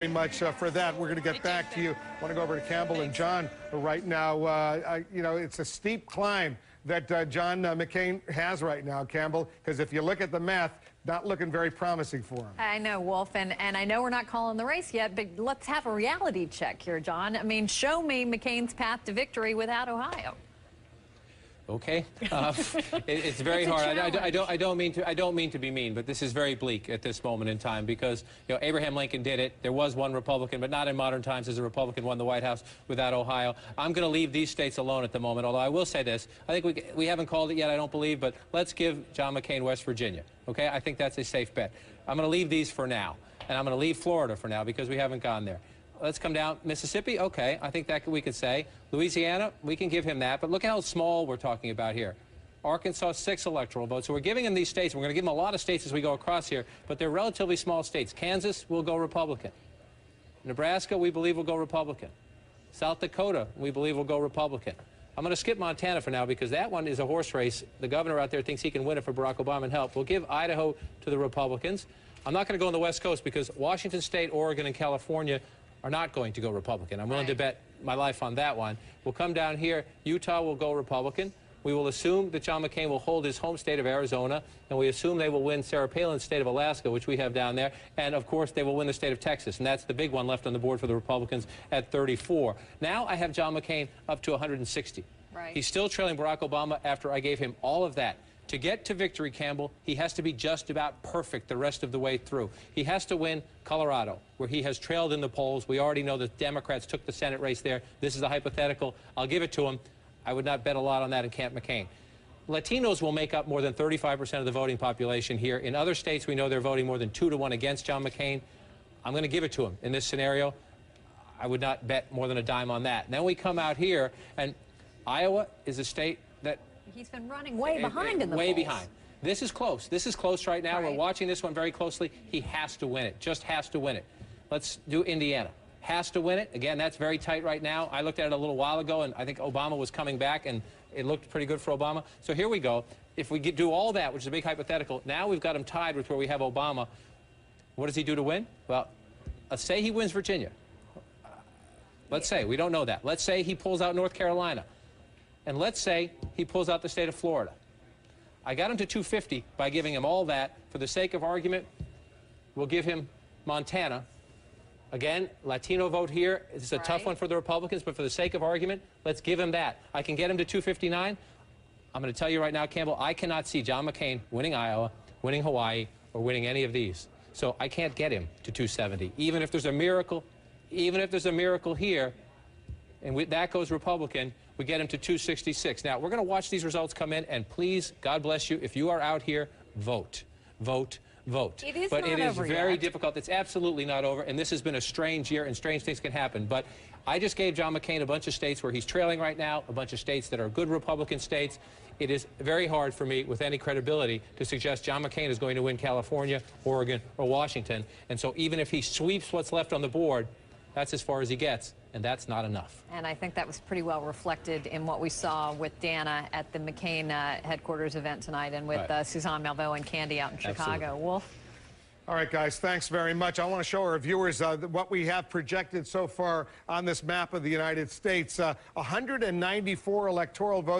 Very much for that. We're going to get back to you. I want to go over to Campbell and John right now. You know, it's a steep climb that John McCain has right now, Campbell, because if you look at the math, not looking very promising for him. I know, Wolf, and I know we're not calling the race yet, but let's have a reality check here, John. I mean, show me McCain's path to victory without Ohio. Okay, it's very hard. I don't mean to be mean, but this is very bleak at this moment in time because Abraham Lincoln did it. There was one Republican, but not in modern times as a Republican won the White House without Ohio. I'm going to leave these states alone at the moment. Although I will say this: I think we haven't called it yet. I don't believe, but let's give John McCain West Virginia. Okay, I think that's a safe bet. I'm going to leave these for now, and I'm going to leave Florida for now because we haven't gone there. Let's come down. Mississippi, okay, I think that we could say. Louisiana, we can give him that, but look how small we're talking about here. Arkansas, 6 electoral votes. So we're giving him these states. We're going to give him a lot of states as we go across here, but they're relatively small states. Kansas will go Republican. Nebraska, we believe, will go Republican. South Dakota, we believe, will go Republican. I'm going to skip Montana for now because that one is a horse race. The governor out there thinks he can win it for Barack Obama and help. We'll give Idaho to the Republicans. I'm not going to go on the West Coast because Washington State, Oregon, and California are not going to go Republican. I'm willing to bet my life on that one. We'll come down here. Utah will go Republican. We will assume that John McCain will hold his home state of Arizona, and we assume they will win Sarah Palin's state of Alaska, which we have down there, and of course they will win the state of Texas, and that's the big one left on the board for the Republicans at 34. Now I have John McCain up to 160. Right. He's still trailing Barack Obama after I gave him all of that. To get to victory, Campbell, he has to be just about perfect the rest of the way through. He has to win Colorado, where he has trailed in the polls. We already know that Democrats took the Senate race there. This is a hypothetical. I'll give it to him. I would not bet a lot on that in Camp McCain. Latinos will make up more than 35% of the voting population here. In other states, we know they're voting more than 2-to-1 against John McCain. I'm going to give it to him in this scenario. I would not bet more than a dime on that. And then we come out here, and Iowa is a state that he's been running way behind in the polls. Way behind. This is close. This is close right now. Right. We're watching this one very closely. He has to win it. Just has to win it. Let's do Indiana. Has to win it. Again, that's very tight right now. I looked at it a little while ago, and I think Obama was coming back, and it looked pretty good for Obama. So here we go. If we do all that, which is a big hypothetical, now we've got him tied with where we have Obama. What does he do to win? Well, let's say he wins Virginia. Let's say. We don't know that. Let's say he pulls out North Carolina. And let's say he pulls out the state of Florida. I got him to 250 by giving him all that. For the sake of argument, we'll give him Montana. Again, Latino vote here. It's a tough one for the Republicans, but for the sake of argument, let's give him that. I can get him to 259. I'm going to tell you right now, Campbell, I cannot see John McCain winning Iowa, winning Hawaii, or winning any of these. So I can't get him to 270. Even if there's a miracle, here, and that goes Republican, we get him to 266. Now, we're going to watch these results come in, and please, God bless you, if you are out here, vote. Vote. Vote. It is but not it is over very yet. difficult. It's absolutely not over, and this has been a strange year, and strange things can happen. But I just gave John McCain a bunch of states where he's trailing right now, a bunch of states that are good Republican states. It is very hard for me, with any credibility, to suggest John McCain is going to win California, Oregon, or Washington. And so even if he sweeps what's left on the board, that's as far as he gets, and that's not enough. And I think that was pretty well reflected in what we saw with Dana at the McCain headquarters event tonight, and with Suzanne Malveaux and Candy out in Chicago. Wolf? All right, guys, thanks very much. I want to show our viewers what we have projected so far on this map of the United States. 194 electoral votes.